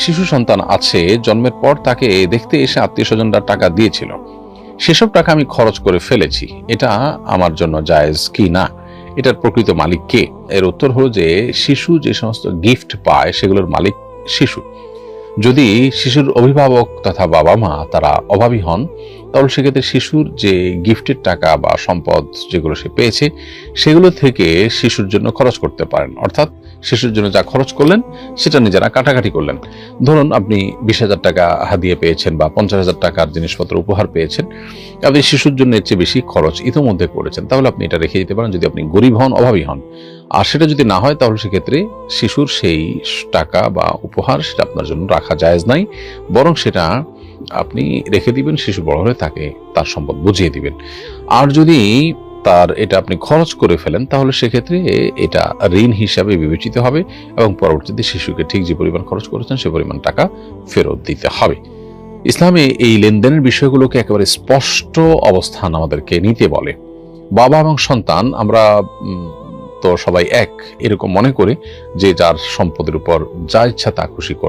শিশু সন্তান আছে, জন্মের পর তাকে দেখতে এসে আত্মীয়স্বজনরা টাকা দিয়েছিল, সেসব টাকা আমি খরচ করে ফেলেছি, এটা আমার জন্য জায়েজ কি না? এটার প্রকৃত মালিক কে? এর উত্তর হলো যে শিশু যে সমস্ত গিফট পায় সেগুলোর মালিক শিশু। যদি শিশুর অভিভাবক তথা বাবা মা তারা অভাবী হন, তাহলে সেক্ষেত্রে শিশুর যে গিফটের টাকা বা সম্পদ যেগুলো সে পেয়েছে সেগুলো থেকে শিশুর জন্য খরচ করতে পারেন। অর্থাৎ শিশুর জন্য যা খরচ করলেন সেটা নিজেরা কাটাকাটি করলেন। ধরুন আপনি 20,000 টাকা হাদিয়ে পেয়েছেন বা 50,000 টাকার জিনিসপত্র উপহার পেয়েছেন, আপনি শিশুর জন্য এর চেয়ে বেশি খরচ ইতোমধ্যে করেছেন, তাহলে আপনি এটা রেখে দিতে পারেন যদি আপনি গরিব হন, অভাবী হন। আর সেটা যদি না হয় তাহলে সেক্ষেত্রে শিশুর সেই টাকা বা উপহার সেটা আপনার জন্য রাখা জায়েজ নাই, বরং সেটা আপনি রেখে দিবেন, শিশু বড় হলে তাকে তার সম্পদ বুঝিয়ে দিবেন। আর যদি তার এটা আপনি খরচ করে ফেলেন তাহলে সেক্ষেত্রে এটা ঋণ হিসাবে বিবেচিত হবে এবং পরবর্তীতে শিশুকে ঠিক যে পরিমাণ খরচ করেছেন সে পরিমাণ টাকা ফেরত দিতে হবে। ইসলামে এই লেনদেনের বিষয়গুলোকে একেবারে স্পষ্ট অবস্থান আমাদেরকে নিতে বলে। বাবা এবং সন্তান আমরা তো সবাই এক এরকম মনে করে যে যার সম্পদের উপর যা ইচ্ছা তা খুশি করব।